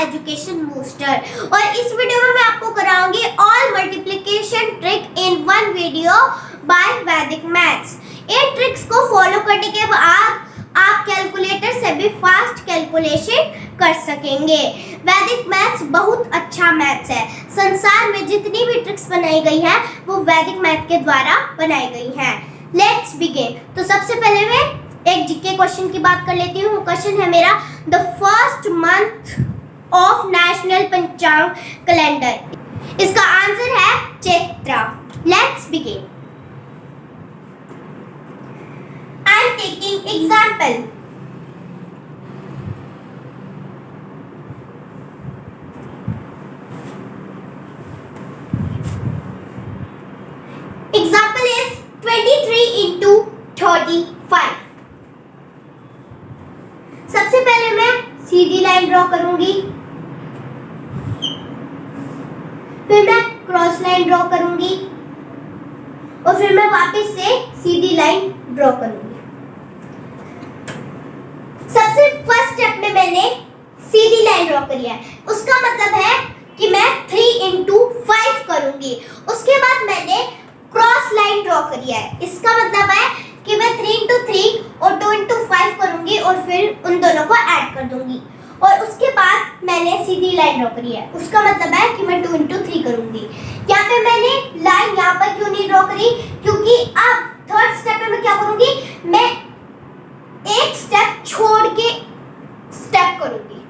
Education booster. और इस video में मैं आपको कराऊंगी all multiplication trick in one video by Vedic maths. इन ट्रिक्स को फॉलो करने के बाद आप कैलकुलेटर से भी फास्ट कैलकुलेशन कर सकेंगे। वैदिक मैथ्स बहुत अच्छा मैथ्स है। संसार में जितनी भी ट्रिक्स बनाई गई है वो वैदिक मैथ के द्वारा बनाई गई है। Let's begin. तो सबसे पहले मैं एक जीके क्वेश्चन की बात कर लेती हूँ। क्वेश्चन है मेरा, the first month of national पंचांग कैलेंडर। इसका आंसर है Chaitra. Let's begin. I am taking example. Example is 23 into 35। सबसे पहले मैं सीधी लाइन ड्रॉ करूंगी, फिर मैं क्रॉस लाइन ड्रॉ करूंगी और फिर मैं वापस से सीधी लाइन ड्रॉ करूंगी। सबसे फर्स्ट स्टेप में मैंने सीधी लाइन ड्रॉ करी है, उसका मतलब है कि मैं 3 into 5 करूंगी। उसके बाद मैंने क्रॉस लाइन ड्रॉ करी है, इसका मतलब है कि मैं 3 into 3 और 2 into 5 करूंगी और फिर उन दोनों को ऐड कर दूंगी। और उसके बाद मैंने सीधी लाइन ड्रॉ करी है, उसका मतलब है कि मैं 2 into 3 करूंगी। यहाँ पे मैंने लाइन यहाँ पर क्यों नहीं ड्रॉ करी, क्योंकि अब थर्ड स्टेप में मैं क्या करूंगी, मैं एक स्टेप छोड़ के स्टेप करूंगी।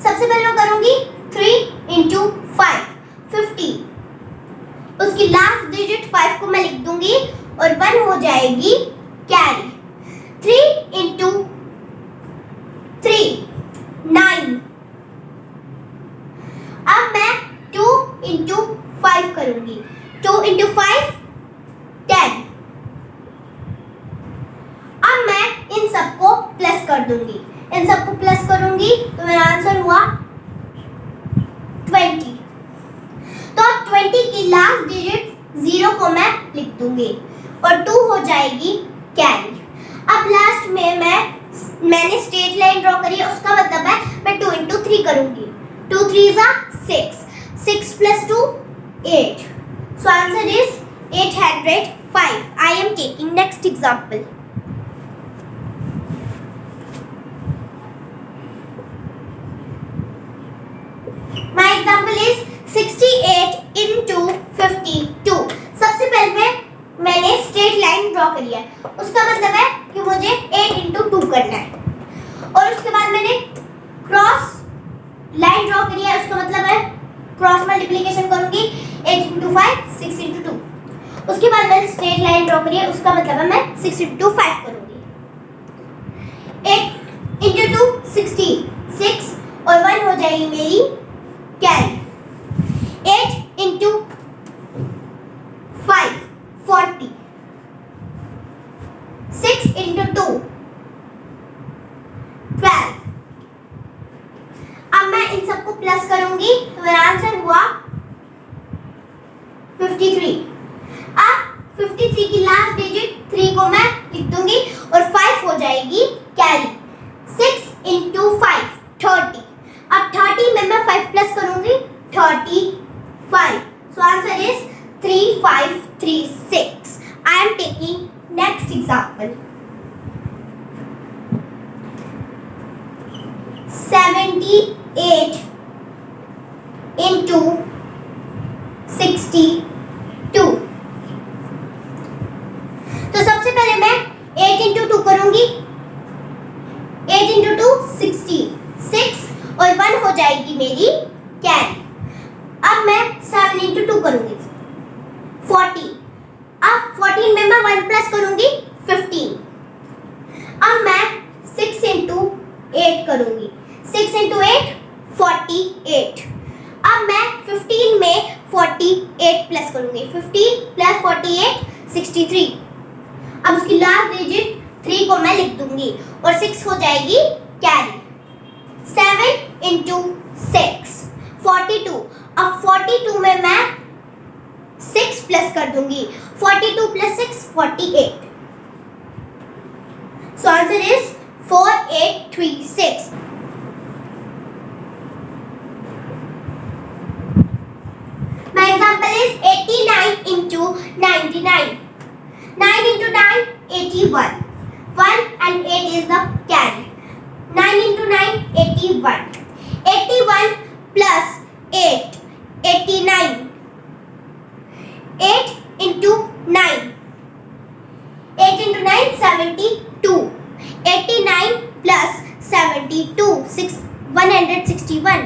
सबसे पहले मैं करूंगी 3 into 5 50। उसकी लास्ट डिजिट 5 को मैं लिख दूंगी और 1 हो जाएगी कैरी। 3 into 3 9। अब मैं 2 into 5 करूंगी, 2 into 5 10। अब मैं इन सबको प्लस कर दूंगी, इन सबको प्लस करूंगी तो मेरा आंसर हुआ 20। तो 20 की लास्ट डिजिट 0 को मैं लिख दूंगी और 2 हो जाएगी कैरी। अब लास्ट में मैंने स्ट्रेट लाइन ड्रॉ करी है, उसका मतलब है मैं 2 into 3 करूंगी। 2 3s are 6, 6 plus 2 8। So answer is 805। I am taking next example. My example is 68 into 52। सबसे पहले मैंने स्ट्रेट लाइन ड्रॉ करी है, उसका मतलब है कि मुझे 8 into 2 करना है। और उसके बाद मैंने क्रॉस लाइन ड्रॉ करी है, उसका मतलब है क्रॉस मल्टीप्लिकेशन करूंगी 8 into 5 6 into 2। उसके बाद मैंने स्ट्रेट लाइन ड्रॉ करी है, उसका मतलब है मैं 6 into 5 करूंगी। 8 into 2 16, 6 और 1 हो जाएगी मेरी कैरी। 8 into 5 40, 6 into 2 12। अब मैं इन सबको प्लस करूंगी तो मेरा आंसर हुआ 53। अब 53 की लास्ट डिजिट 3 को मैं लिख दूंगी और 5 हो जाएगी कैरी। 6 into 5 30। अब 30 में मैं 5 प्लस करूंगी 35। सो answer is 3536। I am taking next example. 78 into 62। तो सबसे पहले मैं 8 into 2 करूंगी, 8 into 2 60, 6 और 1 हो जाएगी मेरी कैरी। अब मैं 7 into 2 करूंगी 40। अब 14 में मैं 1 प्लस करूंगी 15। अब मैं 6 into 8 करूंगी, 6 into 8 48। अब मैं 15 में 48 प्लस करूंगी, 15 प्लस 48 63। अब उसकी लास्ट डिजिट 3 को मैं लिख दूंगी और 6 हो जाएगी कैरी। 7 into 6 42। अब 42 में मैं 6 प्लस कर दूंगी, 42 plus 6 48। So answer is 4836। 81. 81 plus 8, 89. 8 into 9. 8 into 9, 72. 89 plus 72, 161.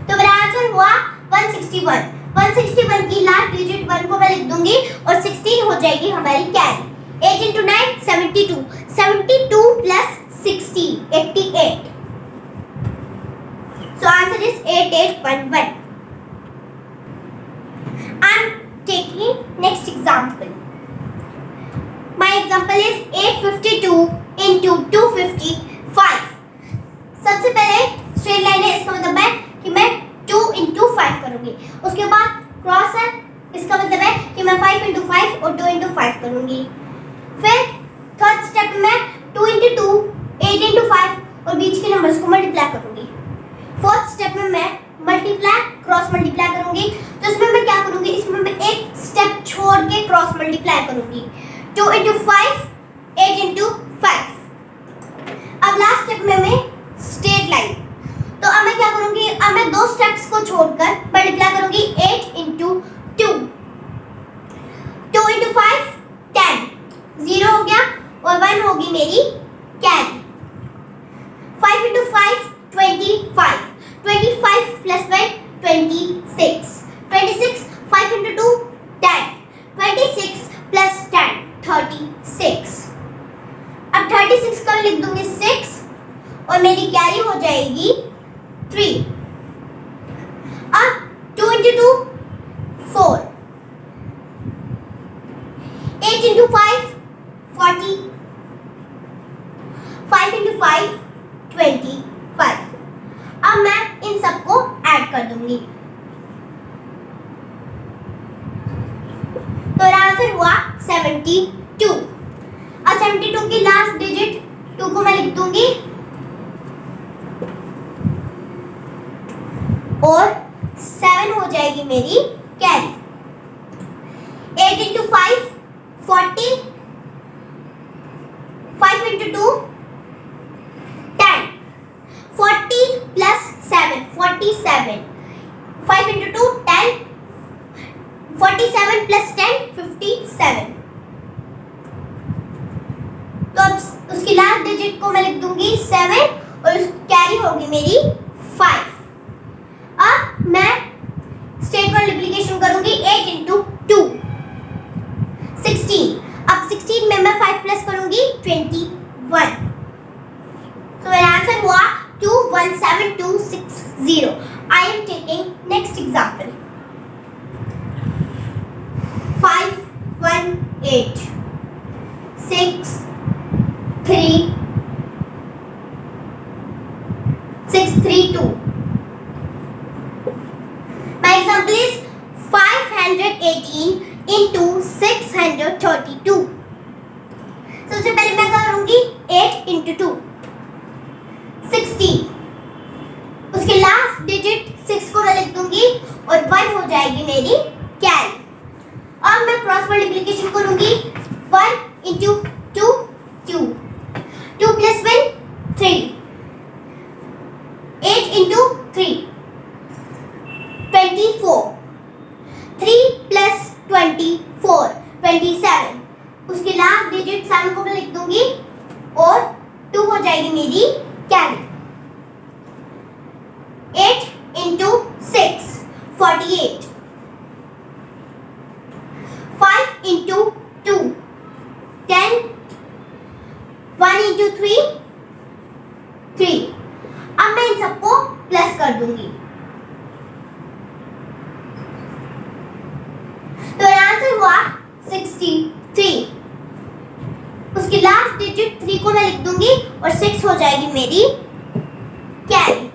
तो मेरा आंसर हुआ 161. 161 की लास्ट डिजिट 1 को मैं लिख दूंगी और 16 हो जाएगी हमारी carry. 8 into 9, 72. 72 plus 60, 88. So answer is 8811. I'm taking next example. My example is 852 into 255. सबसे पहले स्ट्रेट लाइन है, इसका मतलब है कि मैं 2 into 5 करूंगी. उसके बाद क्रॉस है, इसका मतलब है कि मैं 5 into 5 और 2 into 5 करूंगी. फिर थर्ड स्टेप में 2 into 2, 8 into 5 और बीच के नंबर्स को मल्टीप्लाई करूंगी. फोर्थ स्टेप में मैं मल्टीप्लाई क्रॉस मल्टीप्लाई करूंगी. तो इसमें मैं क्या करूंगी, इसमें मैं एक स्टेप छोड़ के क्रॉस मल्टीप्लाई करूंगी. 2 into 5, 8 into 5. अब लास्ट स्टेप में मैं स्ट्रेट लाइन. तो अब मैं क्या करूंगी, अब मैं दो स्टेप्स को छोड़कर मल्टीप्लाई करूंगी. 8 into 2. 2 into 5, 10. 0 हो गया और 1 होगी मेरी carry. 5 into 5, 25. 25 plus 1, 26. 26, 5 into 2, 10. 26 plus 10, 36. अब 36 का लिख दूंगी 6 और मेरी कैरी हो जाएगी 3. अब 2 into 2, 4. 8 into 5, 40. 5 into 5, 25. अब मैं इन सबको ऐड कर दूंगी. तो आंसर हुआ 72. अब 72 की लास्ट डिजिट 2 को मैं लिख दूंगी और 7 हो जाएगी मेरी carry. 8 into 5, 40. 5 into 2, 10. 40 plus 7, 47. 5 into 2, 10. 47 plus 10, 57. तो अब उसकी लास्ट डिजिट को मैं लिख दूंगी 7 और कैरी होगी मेरी 5. अब मैं स्ट्रेट मल्टीप्लिकेशन करूंगी. 8 into 2, 16. अब 16 में मैं 5 प्लस करूंगी 21. तो मेरा आंसर हुआ 217260. I am taking next example. 518 6 3 632. My example is 518 into 632. सबसे पहले मैं करूंगी 8 into 2, 16. उसके लास्ट डिजिट 6 को मैं लिख दूंगी और 1 हो जाएगी मेरी कैरी. अब मैं क्रॉस मल्टीप्लिकेशन करूंगी. 1 into 2, 2. 2 plus 1, 3. 8 into 3, 24. 3 plus 24, 27. उसकी लास्ट डिजिट 7 को मैं लिख दूंगी और 2 हो जाएगी मेरी कैरी. 8 into 6, 48. 5 into 2, 10. 1 into 3, 3. अब मैं इन सबको प्लस कर दूंगी. तो आंसर हुआ 63. उसकी लास्ट डिजिट 3 को मैं लिख दूंगी और 6 हो जाएगी मेरी carry.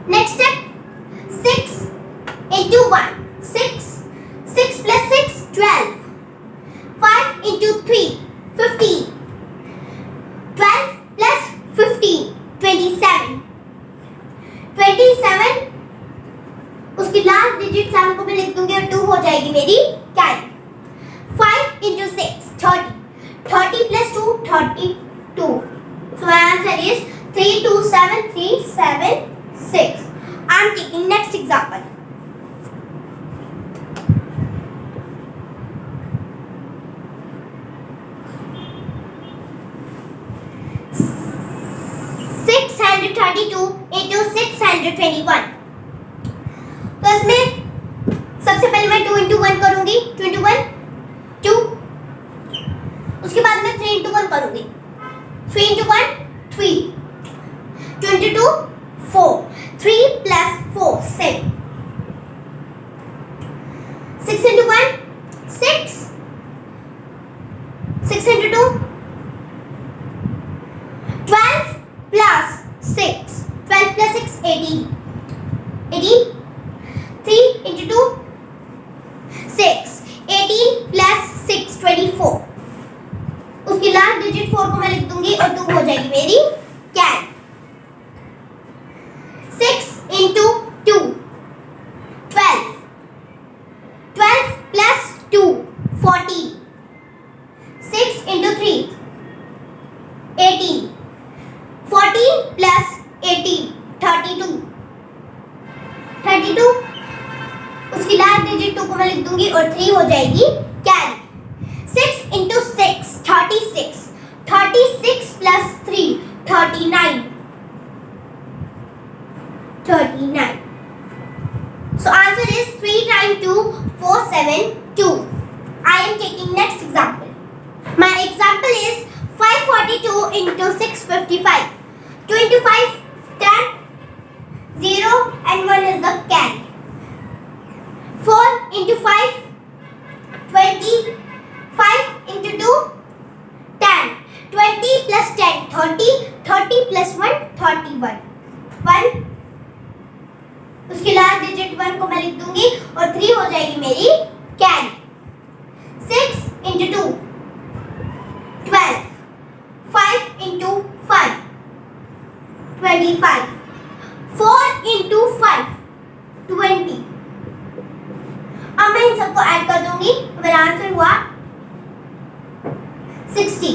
Next step 6 into 1, 6. 6 plus 6, 12. 5 into 3, 15. 12 plus 15, 27. 27. उसकी लास्ट डिजिट 7 को मैं लिख दूंगी और 2 हो जाएगी मेरी carry. 5 into 6, 30. 32. So my answer is 3 2 7 3 7 6. I am taking next example. into 621. तो इसमें सबसे पहले मैं 2 into 1 करूंगी. 2 into 1 2. उसके बाद मैं 3 into 1 करूंगी. 3 into 1 3. 2 into 2 4. 3 plus 4 6. 6 into 1 6. 6 into 2 12 plus 6. 12 plus 6 18. 18. 3 into 2 6. 18 plus 6 24. उसकी लास्ट डिजिट 4 को मैं लिख दूंगी और 2 हो जाएगी मेरी can. 6 into 2 12. 12 plus 2 14. 6 into 3 18. 14 plus 18 32. 32. उसकी लास्ट डिजिट 2 को मैं लिख दूंगी और 3 हो जाएगी carry. 6 into 6 36. 36 plus 3 39. 39. So answer is 3 times 2 472. I am taking next example. My example is 542 into 655. 2 into 5 10. 0 and 1 is the carry. 4 into 5 20. 5 into 2 10. 20 plus 10 30. 30 plus 1 31. 1. उसकी last digit 1 को मैं लिख दूंगी और 3 हो जाएगी मेरी कैरी. 6 into 2 12. 5 into 5 25. 4 into 5 20. अब मैं इन सबको ऐड कर दूंगी तो मेरा आंसर हुआ 60.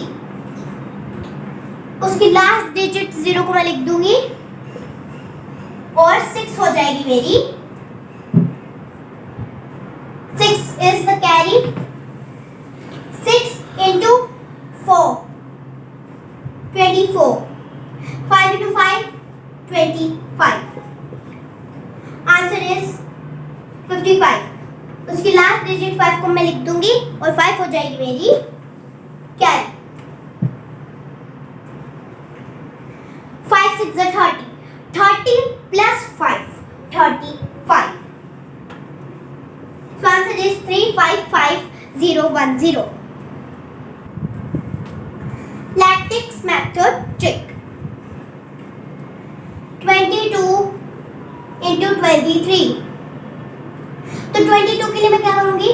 उसकी लास्ट डिजिट 0 को मैं लिख दूंगी और 6 हो जाएगी मेरी. 6 is the carry. 6 into 4 24. 5 into 5 25. Answer is 55. उसकी लास्ट डिजिट 5 को मैं लिख दूंगी और 5 हो जाएगी मेरी carry. 5 6 is 30. 30 plus 5 35. So answer is 355010. Lattice method trick. 22 into 23. तो 22 के लिए मैं क्या करूंगी?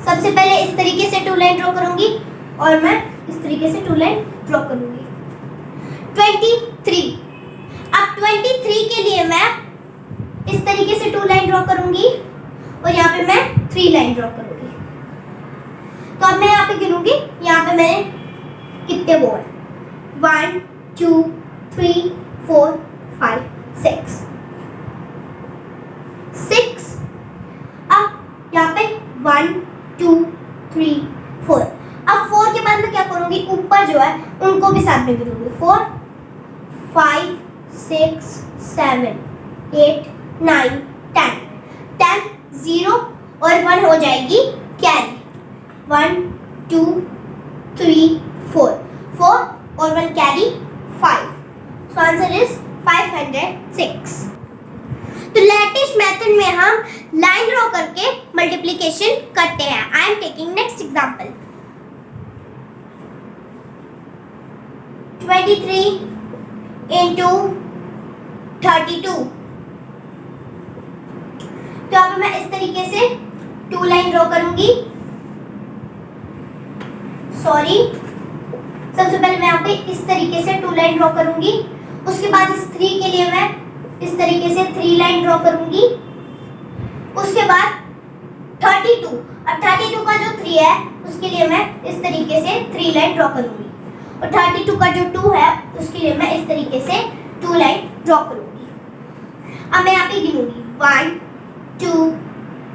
सबसे पहले इस तरीके से 2 लाइन ड्रॉ करूंगी और मैं इस तरीके से 2 लाइन ड्रॉ करूंगी. 23. अब 23 के लिए मैं इस तरीके से 2 लाइन ड्रॉ करूंगी और यहाँ पे मैं 3 लाइन ड्रॉ करूंगी. तो अब मैं यहाँ पे गिनूंगी. यहाँ पे मैंने कितने वो है 1 2 3 4 5 6. अब यहाँ पे 1 2 3 4. अब 4 के बाद मैं क्या करूंगी? ऊपर जो है उनको भी साथ में गिनूंगी. 4 5 6 7 8 9 10. 10 0 और 1 हो जाएगी कैरी. 1 2 3 4 4 और 1 कैरी 5. So answer is 506. तो लैटिस मेथड में हम लाइन ड्रॉ करके मल्टीप्लिकेशन करते हैं. आई am taking next example. 23 into 32. तो अब मैं इस तरीके से 2 लाइन ड्रॉ करूंगी. सॉरी, सबसे पहले मैं यहाँ पे इस तरीके से 2 लाइन ड्रॉ करूंगी. उसके बाद इस 3 के लिए मैं इस तरीके से 3 लाइन ड्रॉ करूंगी. उसके बाद 32. अब 32 का जो 3 है उसके लिए मैं इस तरीके से 3 लाइन ड्रॉ करूंगी. और 32 का जो 2 है उसके लिए मैं इस तरीके से 2 लाइन ड्रॉ करूंगी। अब मैं यहाँ पे गिनूंगी 1 2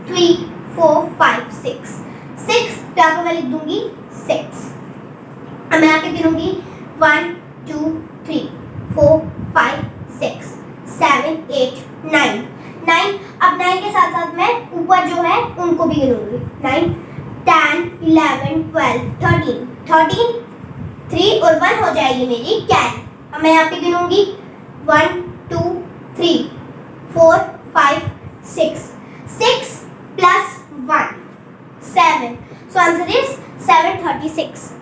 3 4 5 6 6 यहाँ पे मैं लिख दूंगी 6। अब मैं यहाँ पे गिनूंगी 1 2 3 4 5 6 7 8 9 9। अब 9 के साथ साथ मैं ऊपर जो है उनको भी गिनूंगी 9 10 11 12 13 13 3 और 1 हो जाएगी मेरी कैरी। अब मैं यहाँ पे गिनूंगी 1 2 3 4 5 6 6 plus 1 7, so answer is 736.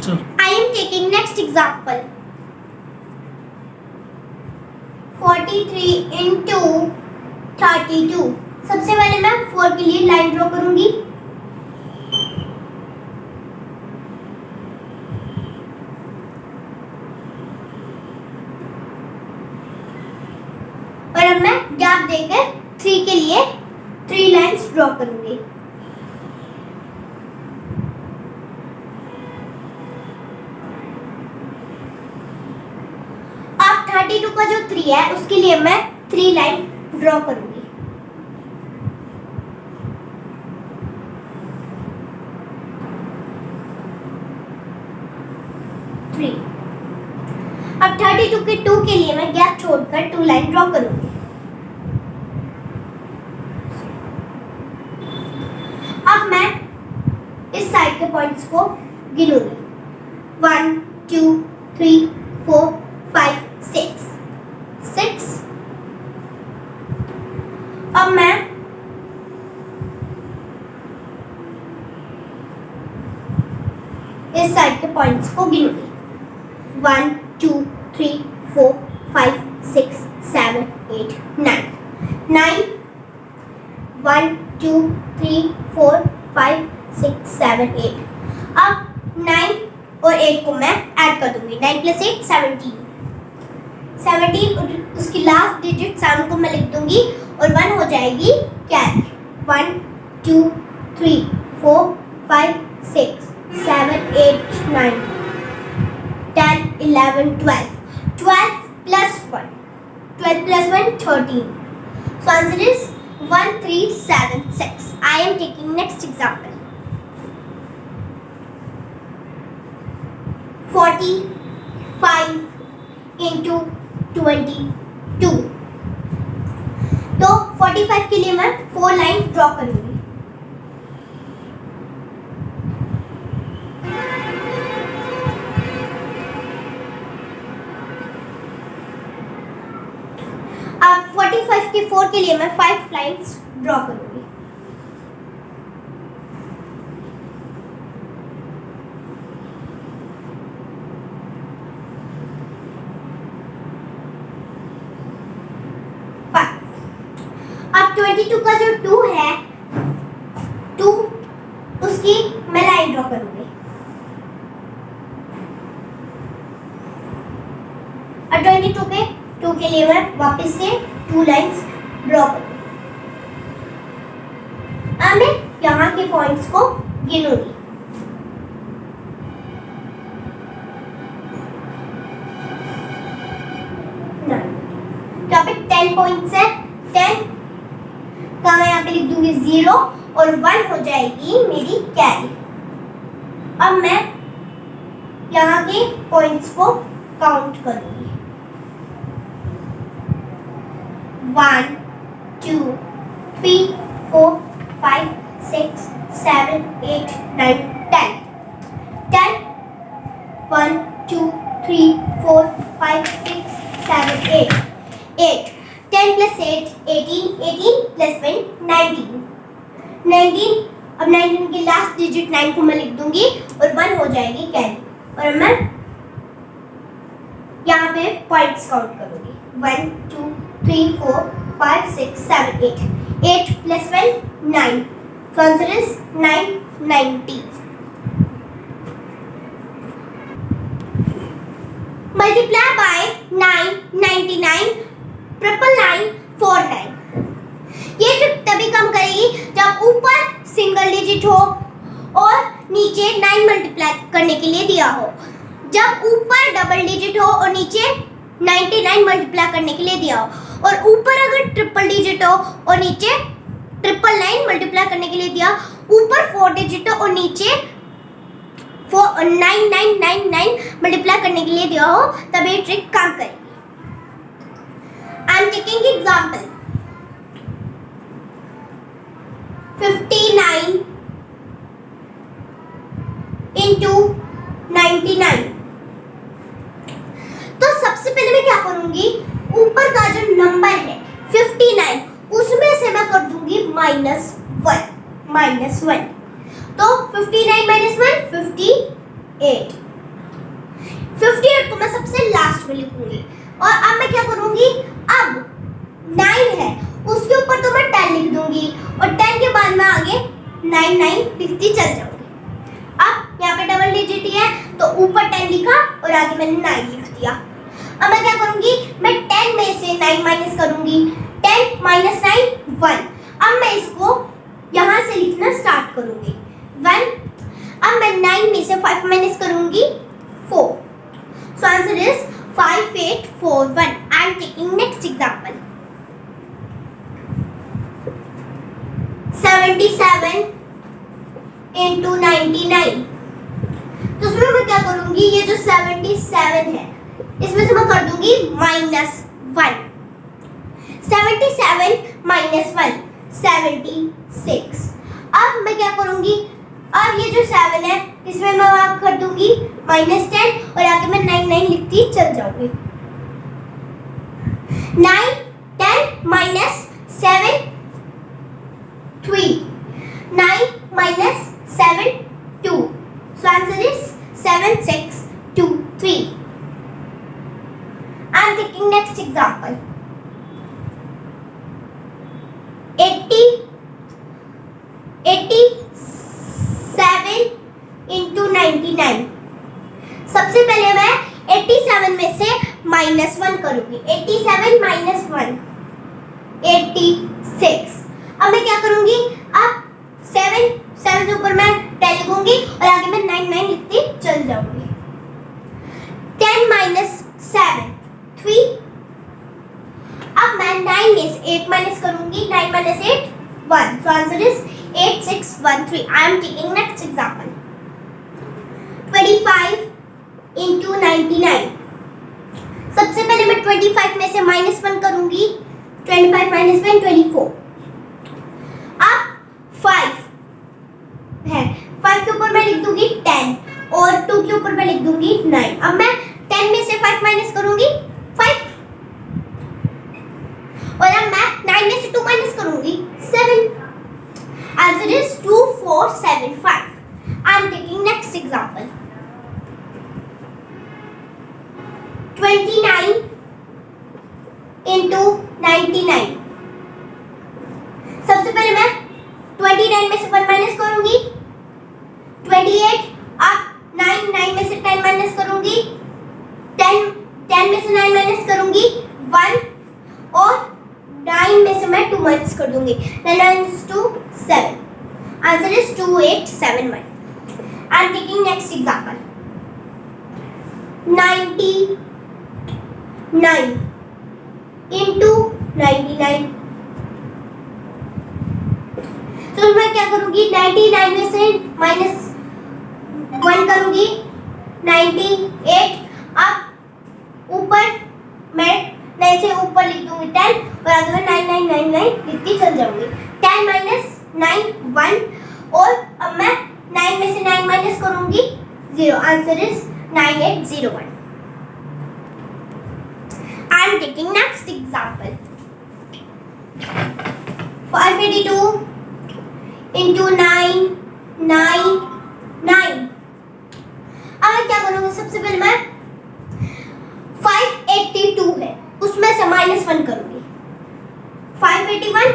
Sure. I am taking next example 43 into 32। सबसे पहले मैं 4 के लिए लाइन ड्रॉ करूंगी। और अब मैं गैप देकर 3 के लिए 3 लाइंस ड्रॉ करूंगी। अब 32 का जो 3 है उसके लिए मैं 3 लाइन ड्रॉ करूंगी। अब 32 के 2 के लिए मैं गैप छोड़कर 2 लाइन ड्रॉ करूंगी। अब मैं इस साइड के पॉइंट्स को गिनूंगी 1 2 3 4 5 6 6। अब मैं इस साइड के पॉइंट्स को गिनूंगी 1 2 3 4 5 6 7 8 9 9 1 2 3 4 5 6 7 8। अब 9 और 8 को मैं ऐड कर दूंगी। 9 प्लस 8 17 17 और उसकी लास्ट डिजिट 7 को मैं लिख दूंगी और 1 हो जाएगी carry. 1 2 3 4 5 6 7 8 9 10 11 12 12 plus 1 12 plus 1 13। So answer is 1376. I am taking next example 45 into 22। तो 45 के लिए मैं 4 लाइन ड्रॉ करूंगी। अब 45 के 4 के लिए मैं 5 लाइन्स ड्रॉ करूंगी। अब 22 का जो 2 है 2 उसकी मैं लाइन ड्रॉ करूंगी। अब 22 के 2 के लिए मैं वापस से 2 लाइंस ड्रॉ करूंगी। अब मैं यहाँ के पॉइंट्स को गिनूंगी। यहाँ पे 10 पॉइंट्स है। 10 का मैं यहाँ पे लिख दूंगी 0 और 1 हो जाएगी मेरी कैरी। अब मैं यहाँ के पॉइंट्स को काउंट करूंगी। 1 2 3 4 5 6 7 8 9 10 10 1 2 3 4 5 6 7 8 8 10 plus 8 18 18 plus 1 19 19। अब 19 की लास्ट डिजिट 9 को मैं लिख दूंगी और 1 हो जाएगी कैरी। और मैं यहाँ पे पॉइंट्स काउंट करूंगी 1 2 3 4 5 6 7 8 8 plus 1 9। So answer is 990। Multiply by 999 999 49। ये ट्रिक तभी काम करेगी जब ऊपर सिंगल डिजिट हो और नीचे 9 मल्टीप्लाई करने के लिए दिया हो। जब ऊपर डबल डिजिट हो और नीचे 99 मल्टीप्लाई करने के लिए दिया हो, और ऊपर अगर ट्रिपल डिजिट हो और नीचे 999 मल्टीप्लाई करने के लिए दिया, ऊपर 4 डिजिट हो और नीचे 9999 मल्टीप्लाई करने के लिए दिया हो, तब ये ट्रिक काम करेगी। आई एम टेकिंग एग्जांपल 59 into 99। तो सबसे पहले मैं क्या करूंगी, ऊपर का जो नंबर है 59 उसमें से मैं कर दूंगी -1। तो 59 -1 58। 58 को मैं सबसे लास्ट में लिखूंगी। और अब मैं क्या करूंगी, अब 9 है उसके ऊपर तो मैं 10 लिख दूंगी और 10 के बाद मैं आगे 99 लिखती चल जाऊंगी। अब यहाँ पे डबल डिजिट ही है तो ऊपर 10 लिखा और आगे मैंने 9 लिख दिया। अब मैं क्या करूंगी, मैं 10 में से 9 माइनस करूंगी। 10 माइनस 9 1। अब मैं इसको यहाँ से लिखना स्टार्ट करूंगी 1। अब मैं 9 में से 5 माइनस करूंगी 4। सो answer is 5841। I am taking next example 77 into 99। तो उसमें मैं क्या करूंगी, ये जो 77 है इसमें से मैं कर दूंगी -1। 77 -1 76। अब मैं क्या करूंगी, अब ये जो 7 है इसमें मैं वहां कर दूंगी -10 और आगे मैं 99 लिखती चल जाऊंगी। 9 10 -7 3। 9 -7 2। So answer is 7 6 2 3। I am taking next example 87 into 99। सबसे पहले मैं 87 में से -1 करूंगी। 87 -1 86। अब मैं क्या करूंगी, अब 7 के ऊपर मैं 10 लिखूंगी और आगे मैं 99 लिखती चल जाऊंगी। 10 -7 3। अब मैं 9 में से 8 माइनस करूंगी। 9 - 8 1। सो answer is 8613। I am taking next example 25 into 99। सबसे पहले मैं 25 में से -1 करूंगी। 25 - 1 24। अब 5 है, 5 के ऊपर मैं लिख दूंगी 10 और 2 के ऊपर मैं लिख दूंगी 9। अब मैं 10 में से 5 माइनस करूंगी 5 और अब मैं 9 में से 2 माइनस करूंगी 7। Answer is 2475। I am taking next example 29 into 99। सबसे पहले मैं 29 में से 1 माइनस करूंगी 28। अब 9 में से 10 माइनस करूंगी 10 में से 9 माइनस करूंगी 1 और 9 में से मैं 2 माइनस कर दूंगी। 9 - 2 7। Answer is 2871। I am taking next example 99 into 99। तो मैं क्या करूंगी, 99 में से -1 करूंगी 98। अब ऊपर मैं 9 से ऊपर लिख दूंगी 10 और आगे मैं 9999 लिखती चल जाऊंगी। 10 - 9 1 और अब मैं 9 में से 9 माइनस करूंगी 0। Answer is 9801। I am taking next example 582 into 9 9 9। अब मैं क्या करूंगी, सबसे पहले मैं 582 है उसमें से -1 करूंगी 581।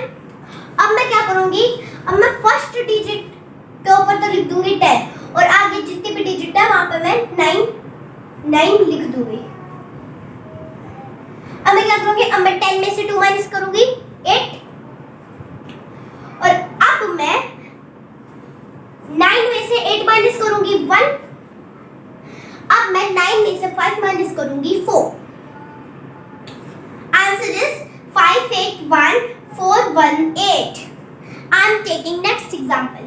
अब मैं क्या करूंगी, अब मैं फर्स्ट डिजिट के ऊपर तो लिख दूंगी 10 और आगे जितने भी डिजिट है वहां पे मैं 9 लिख दूंगी। अब मैं क्या करूंगी, अब मैं 10 में से 2 माइनस करूंगी 8 और अब मैं 9 में से 8 माइनस करूंगी 1। अब मैं 9 में से 5 माइनस करूंगी 4। Answer is 5 8 1 4 1 8। I am taking next example.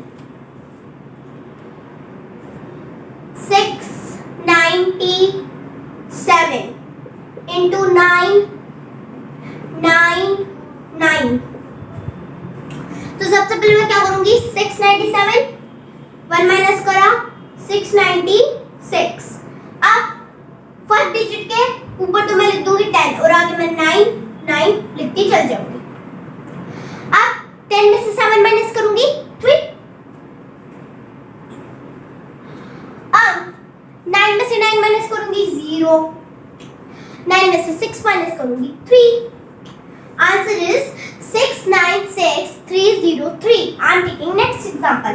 697 into 9 9 9। तो सबसे पहले मैं क्या करूंगी, 697 1 माइनस करा 696। अब फर्स्ट डिजिट के ऊपर तो मैं लिख दूंगी 10 और आगे मैं 9 9 लिखती चल जाऊंगी। अब 10 में से 7 माइनस करूंगी 3। अब 9 में से 9 माइनस करूंगी 0। 9 में से 6 माइनस करूंगी 3। Answer is 696303। I am taking next example.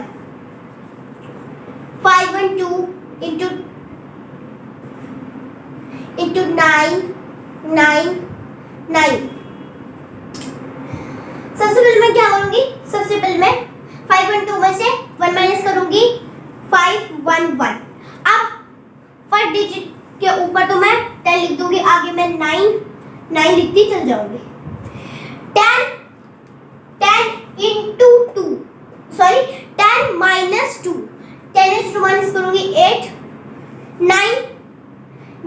512 into 9 9 9। सबसे पहले मैं क्या करूंगी, सबसे पहले मैं 512 में से 1 माइनस करूंगी 511। अब फर्स्ट डिजिट के ऊपर तो मैं 10 लिख दूंगी, आगे मैं 9 9 लिखती चल जाऊंगी। 10 into 2 सॉरी 10 minus 2। 10 में से 2 माइनस करूंगी 8।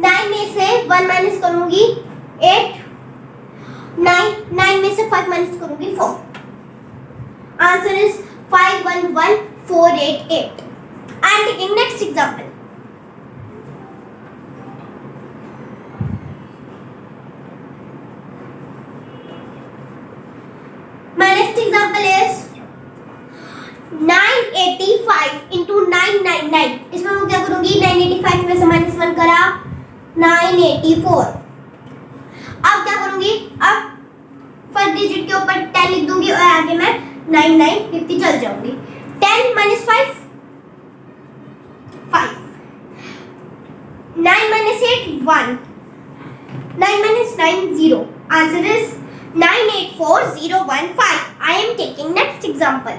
9 में से 1 माइनस करूंगी 8। 9 में से 5 माइनस करूंगी 4। Answer is 511488। I am taking next example. My next example is 985 into 999। इसमें मैं क्या करूंगी, 985 में से माइनस 1 करा 984। अब क्या करूंगी, अब फर्स्ट डिजिट के ऊपर 10 लिख दूंगी और आगे मैं 99 लिखती चल जाऊंगी। 10 minus 5 5। 9 minus 8 1। 9 minus 9 0। Answer is 984015। I am taking next example।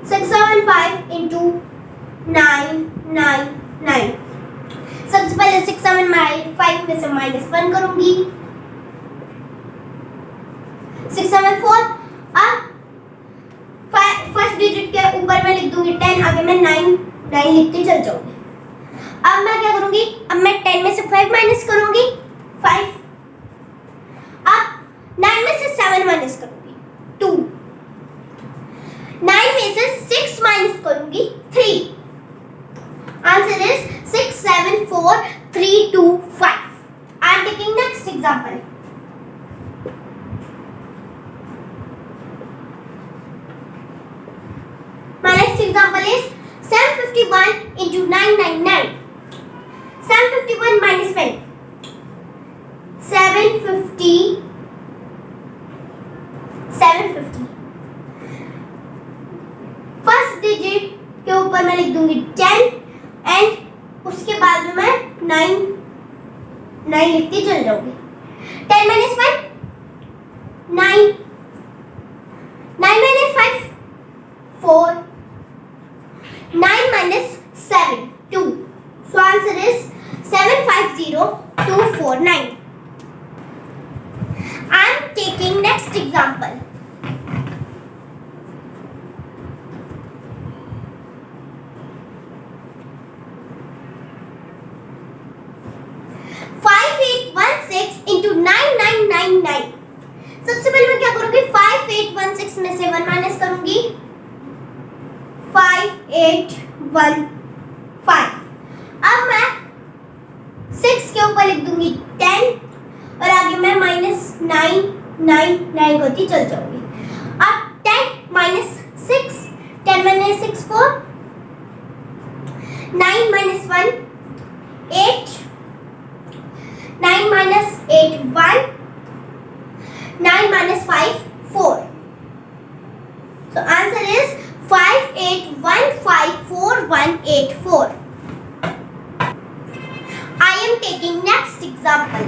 675 into 999। सबसे पहले 675 में से -1 करूंगी 674। अब फर्स्ट डिजिट के ऊपर मैं लिख दूंगी 10, आगे मैं 9 लिखती चल जाऊंगी। अब मैं क्या करूंगी, अब मैं 10 में से 5 माइनस करूंगी 5। अब 9 में से 7 माइनस करूंगी 2। 9 में से 6 माइनस करूंगी 3। Answer is 674325। I am taking next example. My next example is 751 into 999। 751 minus 10। 750 750। First digit के ऊपर मैं लिख दूंगी 10 एंड उसके बाद में मैं 9 लिखती चल जाऊंगी। 10 minus 1 9। 9 minus 5 4। 9 minus 7 2। So answer is 750249। I am taking next example। 5816 into 9999। सबसे पहले मैं क्या करूंगी, 5816 में से 1 माइनस करूंगी 5815। अब मैं 6 के ऊपर लिख दूंगी 10 और आगे मैं -9 होती चल जाऊंगी। अब 10 minus 6। 10 minus 6 4। 9 minus 1 8। 9 minus 8 1। 9 minus 5 4। So answer is 58154184। I am taking next example।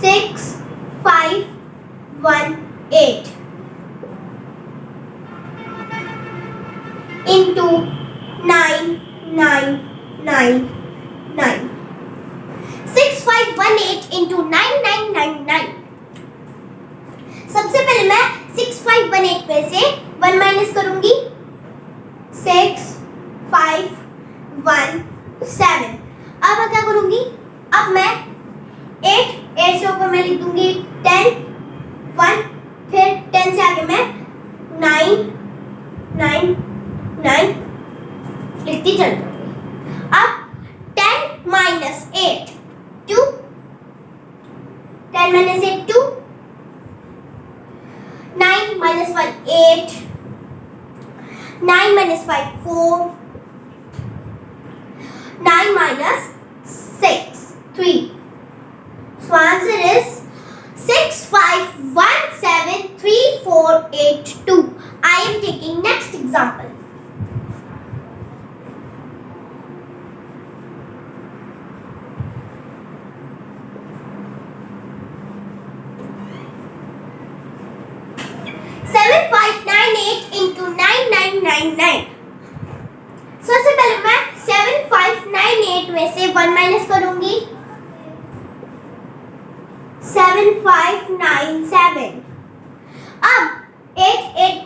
6518। into 9 9 9 9. 6518 into 9999. सबसे पहले मैं 6518 में से 1 माइनस करूंगी. 6 5 1 7. अब मैं क्या करूंगी? अब मैं 8 से ऊपर मैं लिख दूंगी 10 1, फिर 10 से आगे मैं 9 9 9 लिखती चल जाऊंगी. अब 10 minus 8 2. 10 minus 8 2. 9 minus 1 8. 9 minus 5 4. 9 minus 6 3. So answer is 6 5 1 7 3 4 8 2. I am taking next example. सबसे पहले मैं 7598 में से 1 माइनस करूंगी. 7597. अब 8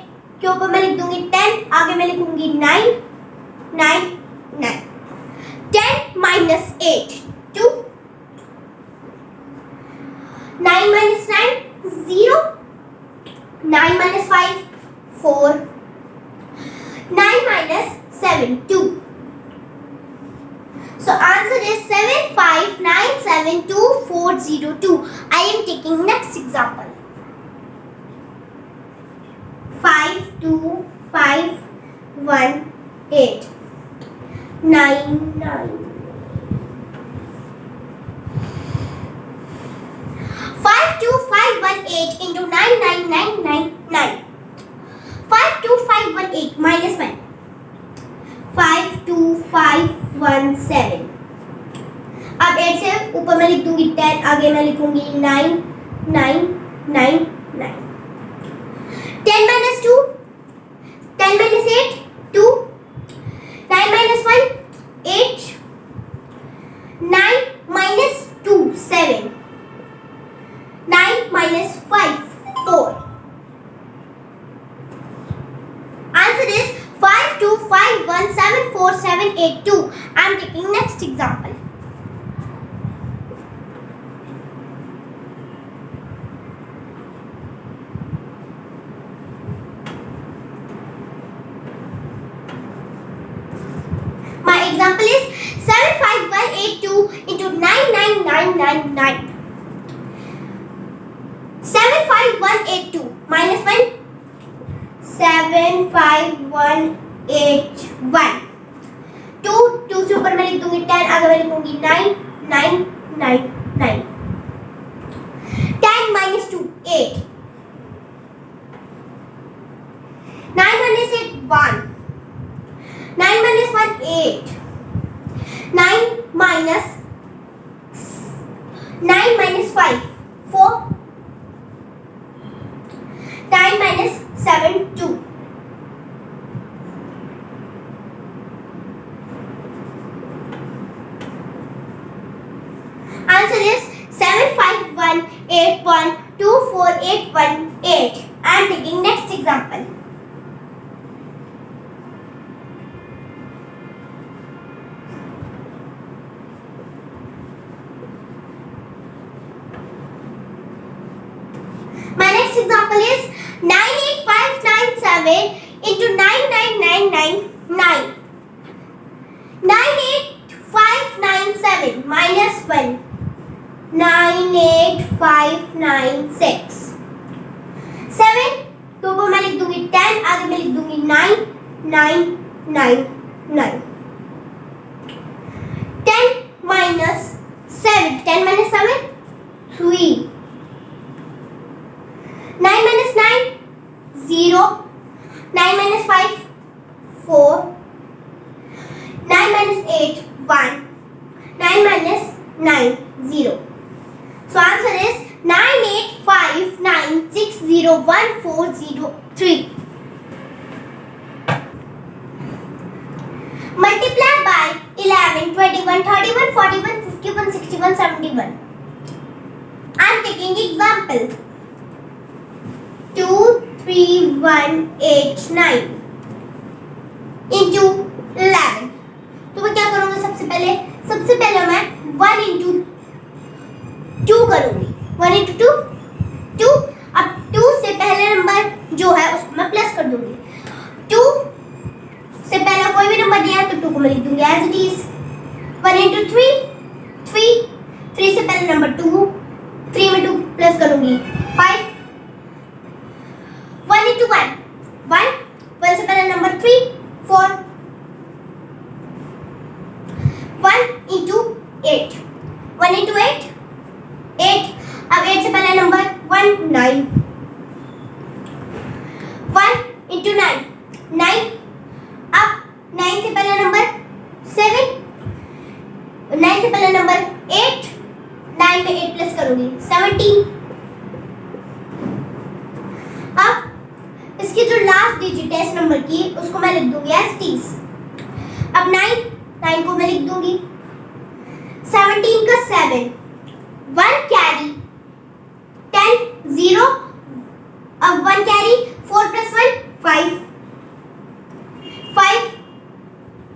के ऊपर मैं लिख दूंगी 10, आगे मैं लिखूंगी 9 9 9. 10 minus 8 2. 9 minus 9 0. 9 minus 5 4. 9 minus 7 2. So answer is 75972 I am taking next example. 5 2 5 1 8 9 9. 5 2 5 1 8 into 9 9 9 9 9. 5 2 5 1 8 minus 1. 5 2 5 1 7. अब 8 से ऊपर मैं लिख दूंगी 10, आगे मैं लिखूंगी 9 9 9 9. 10 minus 2. 10 minus 8 2. 9 minus 1 8. 9 minus 2 7. 9 minus 5 4. Answer is 5 2 5 1 7 4 7 8 2. I am taking next example. My example is 75182 into 99999. 75182 minus 1. 75181. 2 से ऊपर मैं लिख दूंगी 10, आगे मैं लिखूंगी 9 9 9 9. 10 minus 2 8. 9 minus 8 1. 9 minus 1 8. 9 minus 5 4. 9 minus 7 2. Answer is 75181248818. I am taking next example. My next example is 98597 into 99999. 98597 minus 1. 98596. 7 के ऊपर मैं लिख दूंगी 10, आगे मैं लिख दूंगी 9 9 9 9. 10 minus 7. 10 minus 7 3. 9 minus 9 0. 9 minus 5 4. 9 minus 8 1. 9 minus 9 0. So answer is 985960140 3. 21, 31, 41, 51, 61, 71. I am taking example. 2, 3, 1, 8, 9 into 11. तो मैं क्या करूँगी सबसे पहले? सबसे पहले मैं 1 into 2 करूँगी. 1 into 2, 2. अब 2 से पहले नंबर जो है उसको मैं प्लस कर दूँगी. 2 से पहले कोई भी नंबर दिया है तो 2 को मैं लिख दूँगी as it is. 1 into 3, 3. 3 से पहले नंबर 2, 3 में 2 प्लस करूँगी 5. 1 into 1, 1. 1 से पहले नंबर 3, 4. 1 into 8. 1 into 8, 8. अब 8 से पहले नंबर 1, 9. 1 into 9, 9. अब 9 से पहले नंबर 7. 9 से पहले नंबर 8. 9 में 8 प्लस करूंगी 17. अब इसकी जो लास्ट डिजिट है इस नंबर की उसको मैं लिख दूंगी एज 30. अब 9 को मैं लिख दूंगी 17 का 7. 1 कैरी 10 0. अब 1 कैरी 4 plus 1 5. 5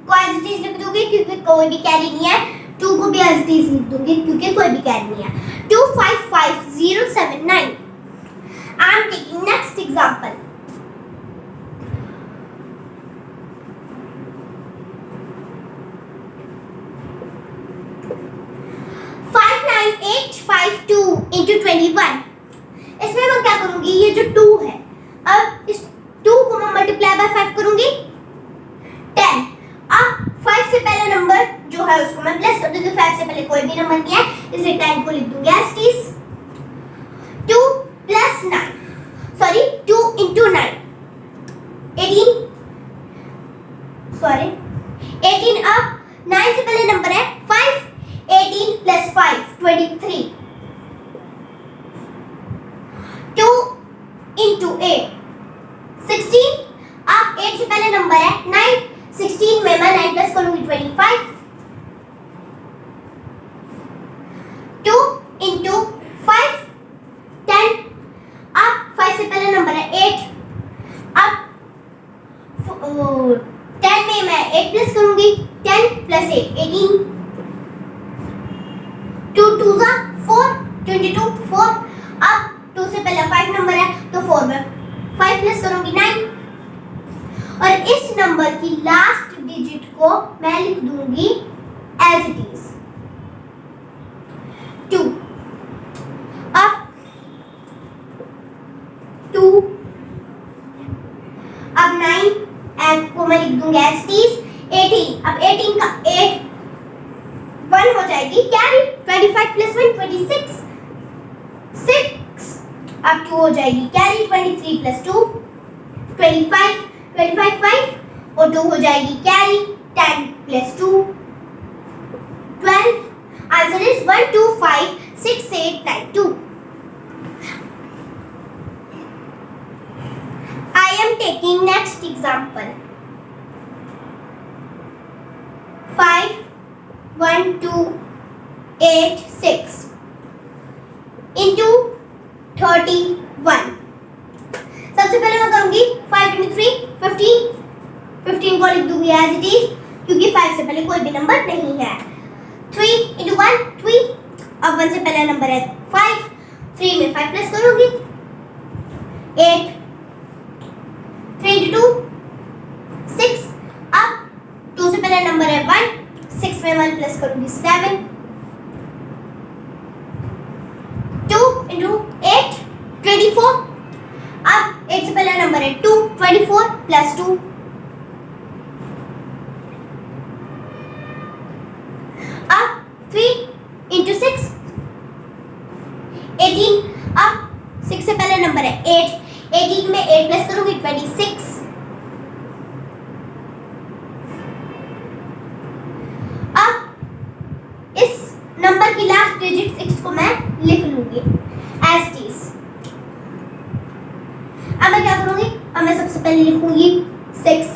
को एज इट इज लिख दूंगी क्योंकि कोई भी कैरी नहीं है. 2 को भी एज इट इज लिख दूंगी क्योंकि कोई भी कैरी नहीं है. 2 5 5 0 7 9. I am taking next example. 852 into 21. इसमें मैं क्या करूंगी? ये जो 2 है, अब इस 2 को मैं मल्टीप्लाई बाय 5 करूंगी 10. अब 5 से पहले नंबर जो है उसको मैं प्लस कर दूंगी. 5 से पहले कोई भी नंबर नहीं है इसलिए 10 को लिख दूंगी as it is. 2 plus 9, sorry 2 into 9, 18. Sorry 18. अब 9 से पहले नंबर है 5. 18 plus 5 23. 2 into 8 16. अब 8 से पहले नंबर है 9. 16 में मैं 9 प्लस करूंगी 25. 2 into 5 10. अब 5 से पहले नंबर है 8. अब 10 में मैं 8 प्लस करूंगी 10 plus 8 18. 2 2 4 22 4. अब 2 से पहले 5 नंबर है तो 4 में 5 प्लस करूंगी 9. और इस नंबर की लास्ट डिजिट को मैं लिख दूंगी एज इट इज 2. अब 2. अब 9 को मैं लिख दूंगी एज इट इज 18. अब 18 का 8 1 हो जाएगी कैरी. 25 plus 1 26. 6. अब 2 हो जाएगी कैरी. 23 plus 2 25. 25 5 और 2 हो जाएगी carry. 10 plus 2 12. Answer is 1 2 5 6 8 9 2. I am taking next example. 5 1 2 8 6 into 31. सबसे पहले मैं करूंगी 5 into 3 15. 15 को लिख दूंगी एज इट इज क्योंकि 5 से पहले कोई भी नंबर नहीं है. 3 into 1 3. अब 1 से पहले नंबर है 5. 3 में 5 प्लस करूंगी 8. 3 into 2 6. अब 2 से पहले नंबर है 1. 6 में 1 प्लस करूंगी 7. 2 into 8 24. अब 8 से पहले नंबर है 2. 24 plus 2. अब 3 into 6 18. अब 6 से पहले नंबर है 8. 18 में 8 प्लस करूंगी 26. नंबर की लास्ट डिजिट 6 को मैं लिख लूंगी एज इट इज. अब मैं क्या करूंगी? अब मैं सबसे पहले लिखूंगी 6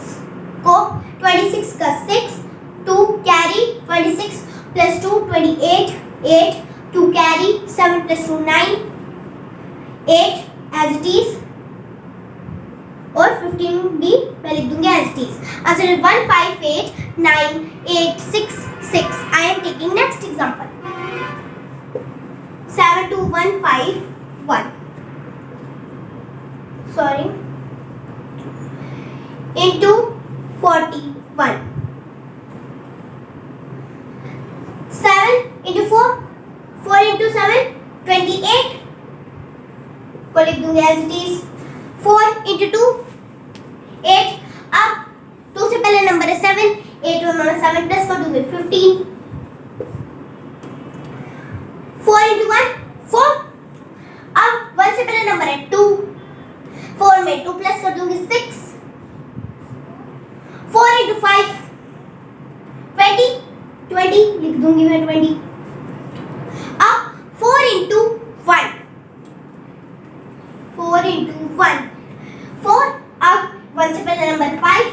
को 26 का 6. 2 carry 26 plus 2 28, 8 to carry 7 plus 2 9, 8 as it is और 15 भी मैं लिख दूंगी as it is. Answer is 1 5 8 9 8 6 6. I am taking next example. 7 2 1 5 1. Sorry. Into 41. 7 into 4, 4 into 7, 28 को लिख दूंगी as it is. 4 into 2, 8. अब 2 से पहले नंबर है 7, 8 में मैं 7 प्लस कर दूंगी 15. 4 into 1, 4. अब 1 से पहले नंबर है 2, 4 में 2 प्लस कर दूंगी 6. 4 into 5, 20, 20 लिख दूंगी मैं 20. अब 4 into 1, 4 into 1, 4. अब 1 से पहले नंबर 5,